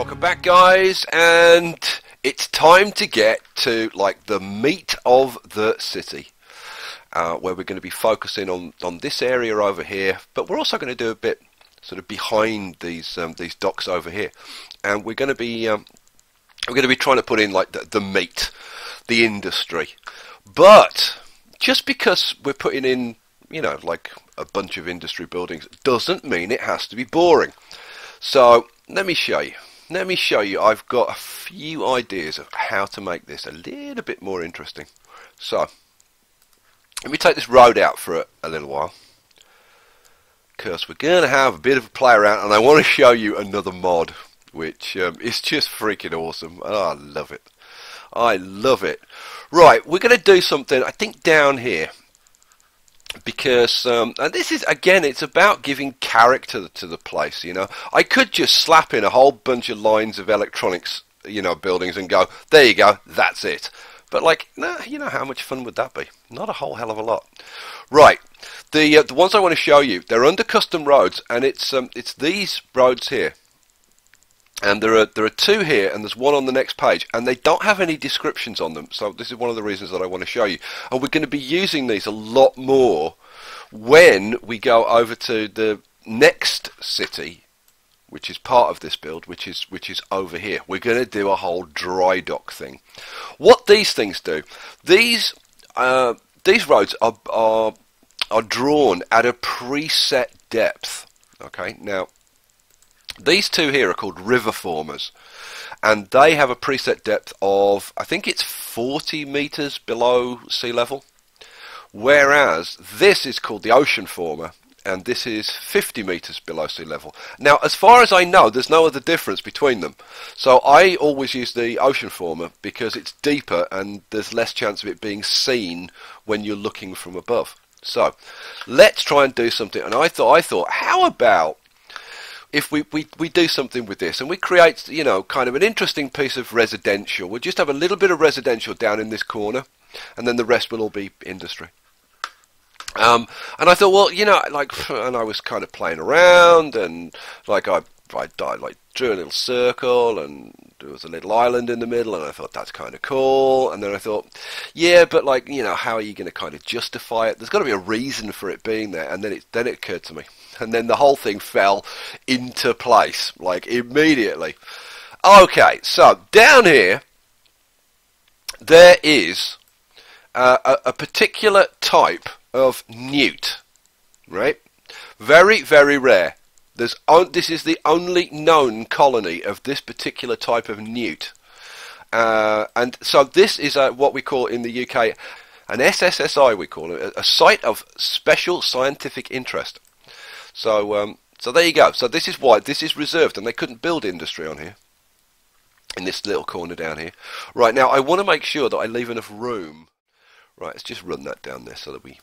Welcome back, guys, and it's time to get to like the meat of the city, where we're going to be focusing on this area over here, but we're also going to do a bit sort of behind these docks over here, and we're going to be trying to put in like the meat, the industry. But just because we're putting in, you know, like a bunch of industry buildings doesn't mean it has to be boring. So let me show you. I've got a few ideas of how to make this a little bit more interesting. So let me take this road out for a little while, because we're going to have a bit of a play around, and I want to show you another mod which is just freaking awesome. Oh, I love it. I love it. Right, we're going to do something, I think, down here, because and this is, again, it's about giving character to the place. You know, I could just slap in a whole bunch of lines of electronics, you know, buildings, and go, there you go, that's it. But like, nah, you know, how much fun would that be? Not a whole hell of a lot. Right, the ones I want to show you, they're under custom roads, and it's these roads here. And there are two here, and there's one on the next page, and they don't have any descriptions on them. So this is one of the reasons that I want to show you. And we're going to be using these a lot more when we go over to the next city, which is part of this build, which is over here. We're going to do a whole dry dock thing. What these things do, these roads are drawn at a preset depth. Okay, now, these two here are called river formers, and they have a preset depth of, I think it's 40 meters below sea level, whereas this is called the ocean former, and this is 50 meters below sea level. Now, as far as I know, there's no other difference between them, so I always use the ocean former because it's deeper and there's less chance of it being seen when you're looking from above. So let's try and do something, and I thought, how about if we do something with this, and we create, you know, kind of an interesting piece of residential. We'll just have a little bit of residential down in this corner, and then the rest will all be industry. And I thought, well, you know, like, and I was kind of playing around, and like I drew a little circle, and there was a little island in the middle, and I thought that's kind of cool. And then I thought, yeah, but like, you know, how are you going to kind of justify it? There's got to be a reason for it being there. And then it occurred to me, and then the whole thing fell into place, like, immediately. Okay, so down here there is a particular type of newt, right? Very, very rare. This is the only known colony of this particular type of newt. And so this is what we call in the UK an SSSI, we call it, a site of special scientific interest. So so there you go. So this is why this is reserved, and they couldn't build industry on here, in this little corner down here. Right, now I want to make sure that I leave enough room. Right, let's just run that down there so that we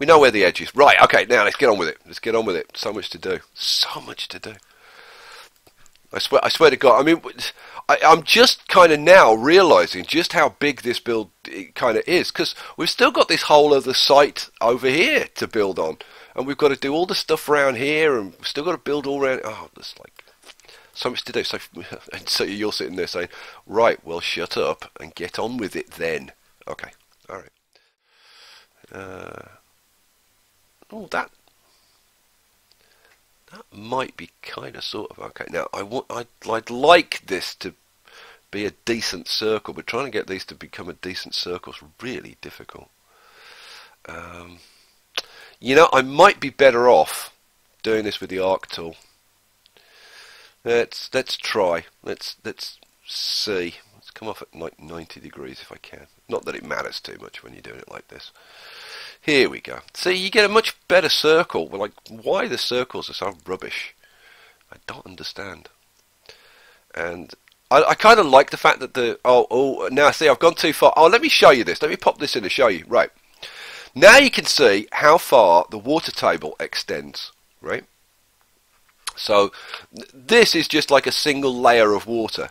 know where the edge is. Right, okay, now let's get on with it. Let's get on with it. So much to do. So much to do. I swear to God, I mean, I'm just kind of now realising just how big this build kind of is, because we've still got this whole other site over here to build on, and we've got to do all the stuff around here, and we've still got to build all around. Oh, there's like so much to do. So, and so you're sitting there saying, right, well, shut up and get on with it then. Okay, all right. Oh, that might be kind of sort of okay. Now I'd like this to be a decent circle, but trying to get these to become a decent circle is really difficult. You know, I might be better off doing this with the arc tool. Let's try. Let's see. Let's come off at like 90 degrees if I can. Not that it matters too much when you're doing it like this. Here we go. See, you get a much better circle. Well, like, why the circles are so rubbish, I don't understand. And I kind of like the fact that now see, I've gone too far. Oh, let me show you this. Let me pop this in to show you. Right. Now you can see how far the water table extends, right? So this is just like a single layer of water.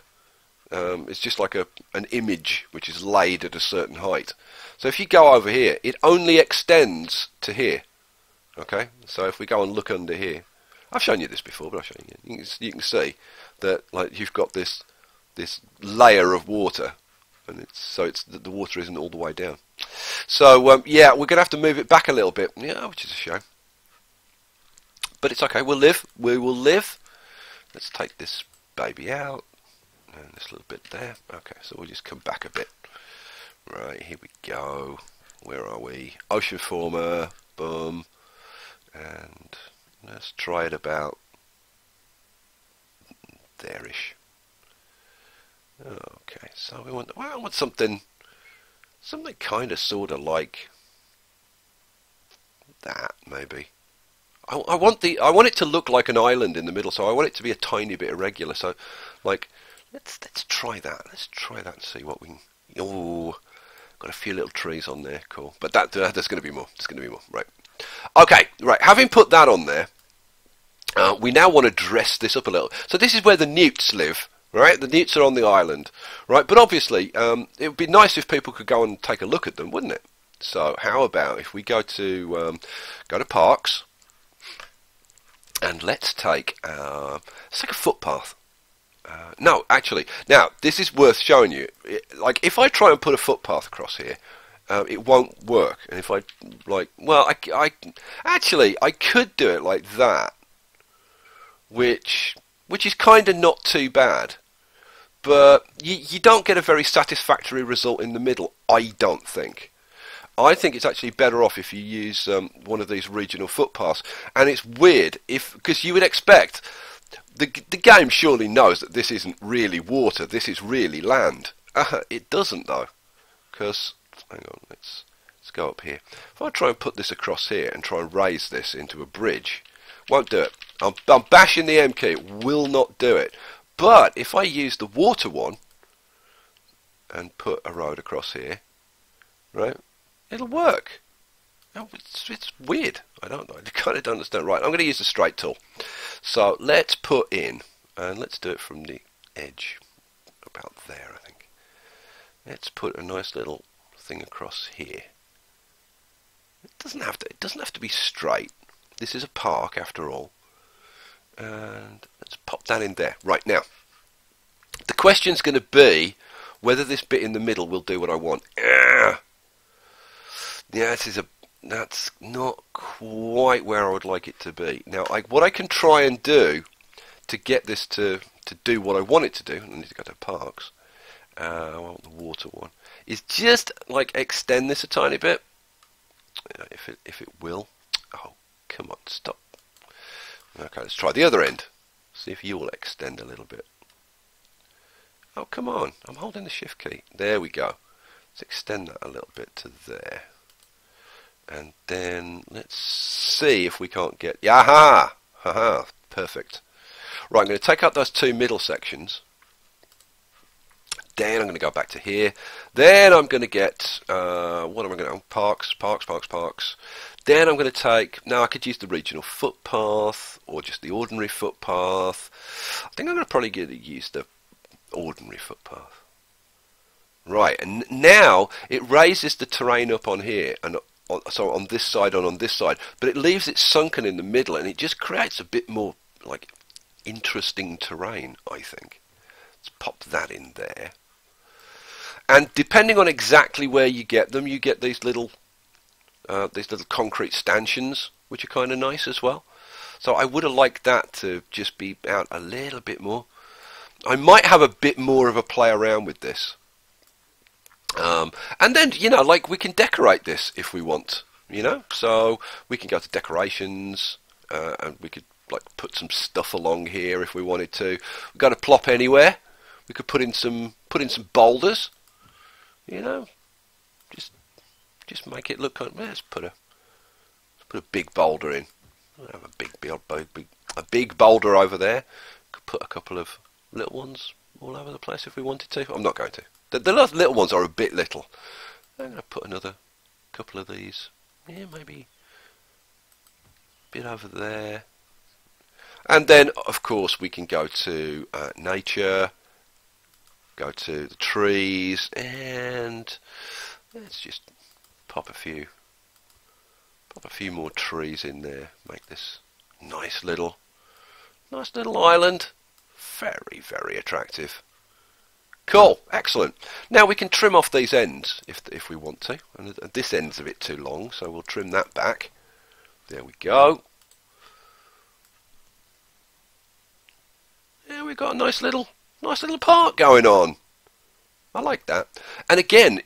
It's just like an image which is laid at a certain height. So if you go over here, it only extends to here. Okay, so if we go and look under here, I've shown you this before, but I'll show you. You can see that like you've got this layer of water, and the water isn't all the way down. So yeah, we're going to have to move it back a little bit. Yeah, which is a shame, but it's okay. We'll live. We will live. Let's take this baby out, and this little bit there. Okay, so we'll just come back a bit. Right, here we go. Where are we? Ocean former. Boom. And let's try it about there-ish. Okay, so I want something kind of sort of like that, maybe. I want it to look like an island in the middle, so I want it to be a tiny bit irregular. So, like, let's try that. Let's try that and see what we can. Oh, got a few little trees on there. Cool, but there's going to be more. There's going to be more. Right. Okay. Right. Having put that on there, we now want to dress this up a little. So this is where the newts live. Right, the newts are on the island, right? But obviously, it would be nice if people could go and take a look at them, wouldn't it? So how about if we go to parks, and let's take a footpath. No, actually, now this is worth showing you. Like if I try and put a footpath across here, it won't work. And if I I could do it like that, which is kind of not too bad. But you don't get a very satisfactory result in the middle, I don't think. I think it's actually better off if you use one of these regional footpaths. And it's weird, because you would expect, the game surely knows that this isn't really water, this is really land. It doesn't though, because, hang on, let's go up here. If I try and put this across here and try and raise this into a bridge, won't do it. I'm bashing the M key, it will not do it. But if I use the water one and put a road across here, right, it'll work. Oh, it's weird. I don't know. I kind of don't understand. Right, I'm going to use the straight tool. So let's put in, and let's do it from the edge, about there, I think. Let's put a nice little thing across here. It doesn't have to be straight. This is a park after all. And let's pop that in there. Right, now, the question's going to be whether this bit in the middle will do what I want. Yeah, that's not quite where I would like it to be. Now, what I can try and do to get this to do what I want it to do, I need to go to parks, I want the water one, is just like extend this a tiny bit. If it will. Oh, come on, stop. Okay, let's try the other end. See if you will extend a little bit. Oh, come on. I'm holding the shift key. There we go. Let's extend that a little bit to there. And then let's see if we can't get... Yaha! Haha! Perfect. Right, I'm going to take out those two middle sections. Then I'm going to go back to here. Then I'm going to get... what am I going to... Parks. Then I'm going to take... Now, I could use the regional footpath or just the ordinary footpath. I think I'm going to probably use the ordinary footpath. Right, and now it raises the terrain up on here, and so on this side and on this side, but it leaves it sunken in the middle, and it just creates a bit more, like, interesting terrain, I think. Let's pop that in there. And depending on exactly where you get them, you get these little concrete stanchions, which are kind of nice as well. So I would have liked that to just be out a little bit more. I might have a bit more of a play around with this. And then, you know, like we can decorate this if we want, you know. So we can go to decorations, and we could like put some stuff along here if we wanted to. We've got to plop anywhere. We could put in some boulders, you know. Just make it look kind of, let's put a big boulder in. We'll have a big boulder over there. Could put a couple of little ones all over the place if we wanted to. I'm not going to. The little ones are a bit little. I'm going to put another couple of these. Yeah, maybe a bit over there. And then, of course, we can go to nature, go to the trees, and let's just pop a few more trees in there. Make this nice little Nice little island. Very, very attractive. Cool, excellent. Now we can trim off these ends if we want to. And this end's a bit too long, so we'll trim that back. There we go. Yeah, we've got a nice little park going on. I like that. And again,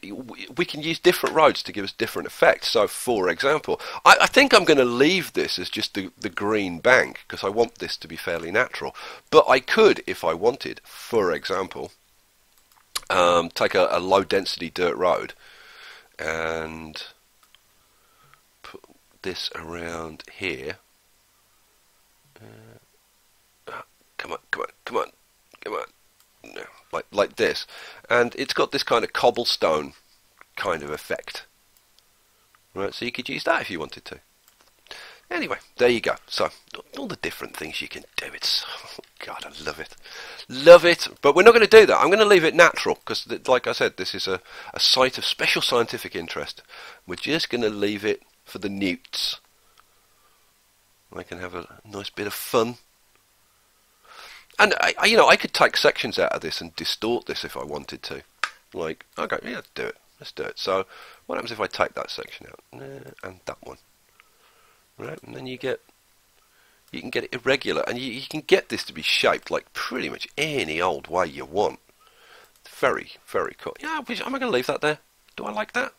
we can use different roads to give us different effects. So, for example, I think I'm going to leave this as just the green bank because I want this to be fairly natural. But I could, if I wanted, for example, take a low-density dirt road and put this around here. Come on, come on, come on, come on. No, like this, and it's got this kind of cobblestone kind of effect, right? So you could use that if you wanted to. Anyway, there you go. So all the different things you can do. It's oh God, I love it, love it. But we're not going to do that. I'm going to leave it natural because, like I said, this is a site of special scientific interest. We're just going to leave it for the newts. I can have a nice bit of fun. And I could take sections out of this and distort this if I wanted to. Like, okay, yeah, do it. Let's do it. So, what happens if I take that section out and that one, right? And then you can get it irregular, and you can get this to be shaped like pretty much any old way you want. Very, very cool. Yeah, am I going to leave that there? Do I like that?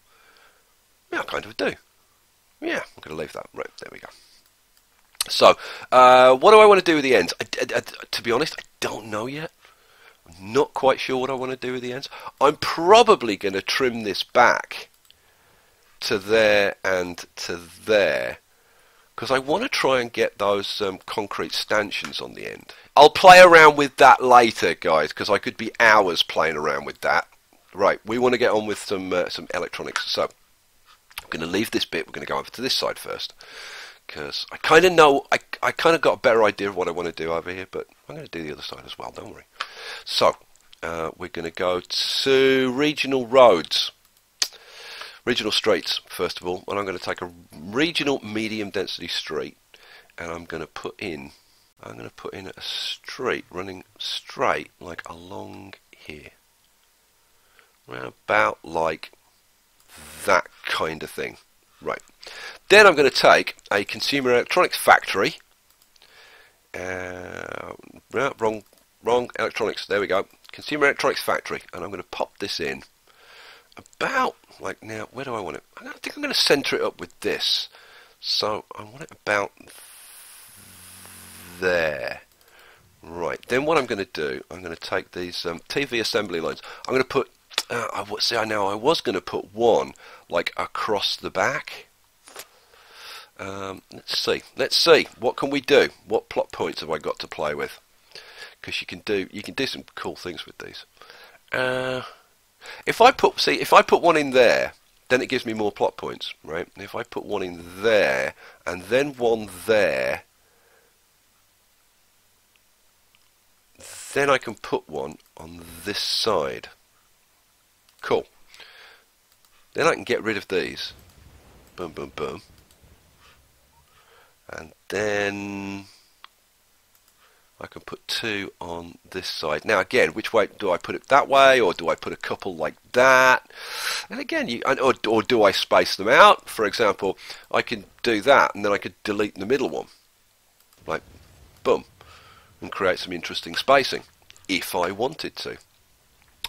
Yeah, I kind of do. Yeah, I'm going to leave that. Right, there we go. So, what do I want to do with the ends? To be honest, I don't know yet. I'm not quite sure what I want to do with the ends. I'm probably going to trim this back to there and to there because I want to try and get those concrete stanchions on the end. I'll play around with that later, guys, because I could be hours playing around with that. Right, we want to get on with some electronics. So, I'm going to leave this bit. We're going to go over to this side first. Because I kind of know, I kind of got a better idea of what I want to do over here, but I'm going to do the other side as well, don't worry. So, we're going to go to regional roads, regional streets, first of all, and I'm going to take a regional medium density street, and I'm going to put in a street running straight, like along here, around about like that kind of thing. Right. Then I'm going to take a consumer electronics factory. Wrong electronics. There we go. Consumer electronics factory, and I'm going to pop this in. About like now. Where do I want it? I think I'm going to centre it up with this. So I want it about there. Right. Then what I'm going to do? I'm going to take these TV assembly lines. I'm going to put. I was going to put one like across the back. Let's see. What can we do? What plot points have I got to play with? Because you can do some cool things with these. If I put one in there, then it gives me more plot points, right? And if I put one in there and then one there, then I can put one on this side. Cool. Then I can get rid of these. Boom, boom, boom. And then I can put two on this side. Now again, which way do I put it? That way, or do I put a couple like that? And again, or do I space them out? For example, I can do that, and then I could delete the middle one, like boom, and create some interesting spacing if I wanted to.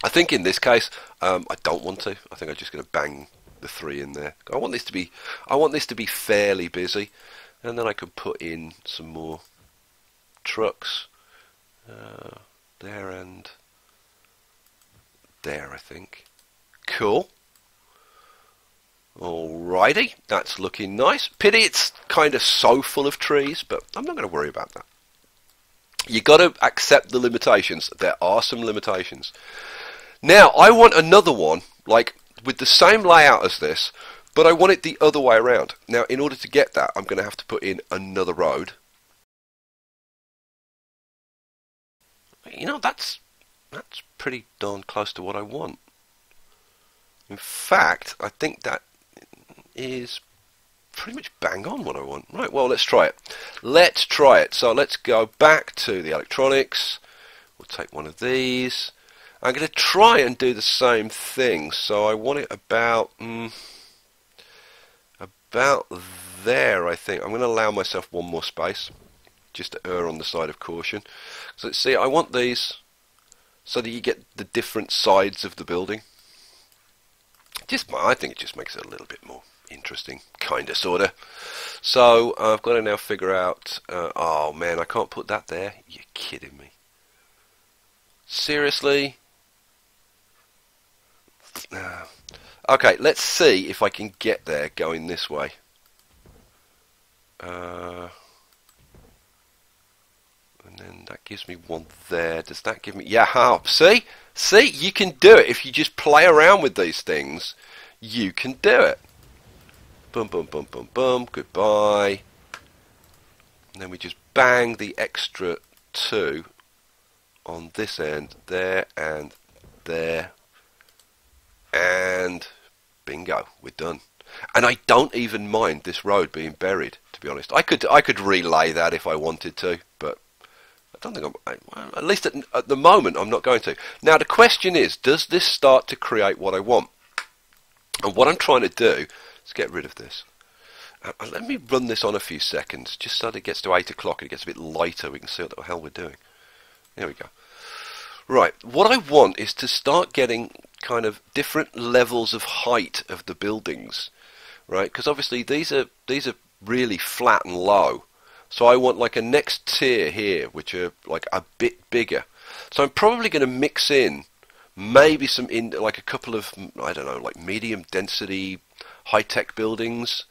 I think in this case, I don't want to. I think I'm just going to bang the three in there. I want this to be fairly busy, and then I can put in some more trucks there and there. I think. Cool. Alrighty, that's looking nice. Pity it's kind of so full of trees, but I'm not going to worry about that. You got to accept the limitations. There are some limitations. Now, I want another one, like, with the same layout as this, but I want it the other way around. Now, in order to get that, I'm going to have to put in another road. You know, that's pretty darn close to what I want. In fact, I think that is pretty much bang on what I want. Right, well, let's try it. Let's try it. So let's go back to the electronics. We'll take one of these. I'm going to try and do the same thing. So I want it about there, I think. I'm going to allow myself one more space, just to err on the side of caution. So let's see, I want these so that you get the different sides of the building. I think it just makes it a little bit more interesting, kinda, sorta. So I've got to now figure out. Oh man, I can't put that there. You're kidding me? Seriously? Okay, let's see if I can get there going this way. And then that gives me one there. Does that give me... Yeah, see? See? You can do it. If you just play around with these things, you can do it. Boom, boom, boom, boom, boom. Goodbye. And then we just bang the extra 2 on this end. There and there. And bingo. We're done. And I don't even mind this road being buried, to be honest. I could relay that if I wanted to, but I don't think at least at the moment I'm not going to. Now the question is, does this start to create what I want? And what I'm trying to do is get rid of this. Let me run this on a few seconds, just so that it gets to 8 o'clock and it gets a bit lighter. We can see what the hell we're doing. There we go. Right, what I want is to start getting kind of different levels of height of the buildings, right? Because obviously these are really flat and low. So I want like a next tier here, which are like a bit bigger. So I'm probably going to mix in maybe like a couple of, I don't know, like medium density high-tech buildings,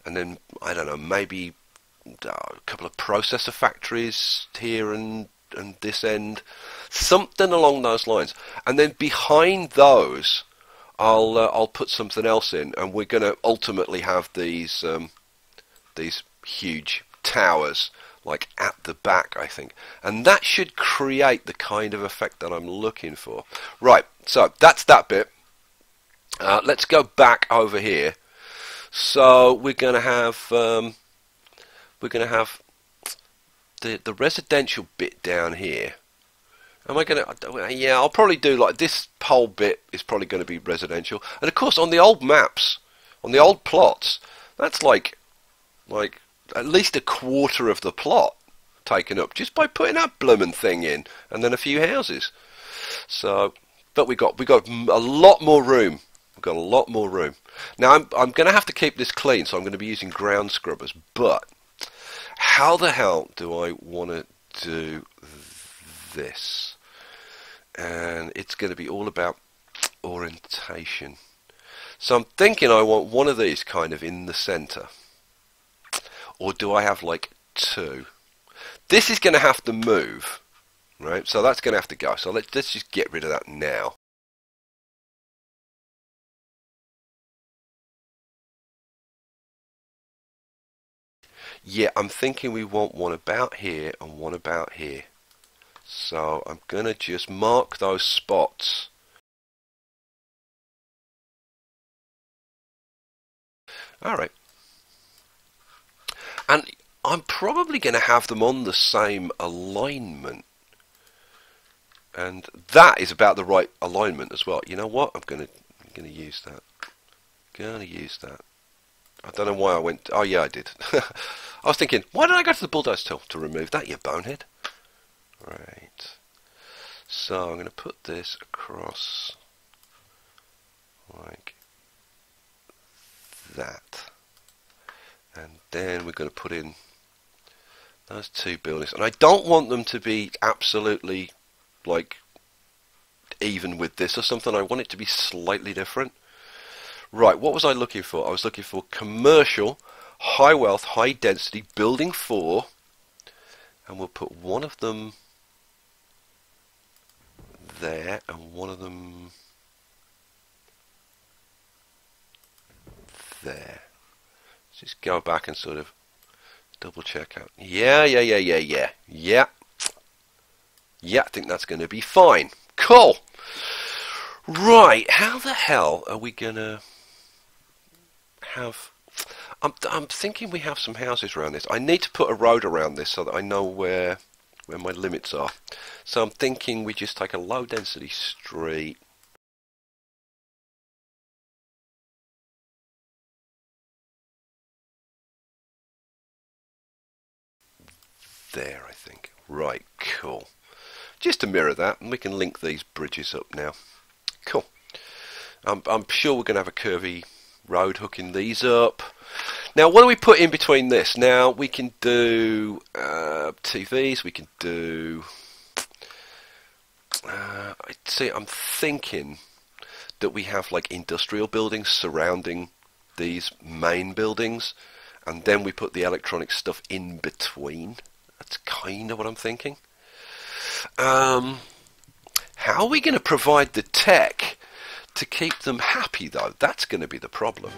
and then I don't know, maybe a couple of processor factories here and this end, something along those lines. And then behind those, I'll put something else in, and we're going to ultimately have these huge towers like at the back, I think, and that should create the kind of effect that I'm looking for. Right, so that's that bit. Let's go back over here. So we're going to have the residential bit down here. Am I going to? Yeah, I'll probably do like this whole bit is probably going to be residential. And of course, on the old maps, on the old plots, that's like at least a quarter of the plot taken up just by putting that bloomin' thing in, and then a few houses. So, but we got a lot more room. We've got a lot more room. Now I'm going to have to keep this clean, so I'm going to be using ground scrubbers. But how the hell do I want to do this? And it's going to be all about orientation. So I'm thinking I want one of these kind of in the center. Or do I have like 2? This is going to have to move, right? So that's going to have to go. So let's just get rid of that now. Yeah, I'm thinking we want one about here and one about here. So I'm going to just mark those spots. All right. And I'm probably going to have them on the same alignment. And that is about the right alignment as well. You know what? I'm going to use that. Going to use that. I don't know why I went... Oh, yeah, I did. I was thinking, why did I go to the bulldoze tool to remove that, you bonehead? Right. So I'm going to put this across like that. And then we're going to put in those 2 buildings. And I don't want them to be absolutely like even with this or something. I want it to be slightly different. Right, what was I looking for? I was looking for commercial, high wealth, high density, building 4. And we'll put one of them there and one of them there. Let's just go back and sort of double check out. Yeah, I think that's going to be fine. Cool. Right, how the hell are we going to have... I'm thinking we have some houses around this. I need to put a road around this so that I know where my limits are. So I'm thinking we just take a low density street. There, I think. Right, cool. Just to mirror that, and we can link these bridges up now. Cool. I'm sure we're going to have a curvy road hooking these up. Now, what do we put in between this? Now, we can do TVs, we can do... see, I'm thinking that we have like industrial buildings surrounding these main buildings, and then we put the electronic stuff in between. That's kind of what I'm thinking. How are we going to provide the tech to keep them happy, though? That's going to be the problem.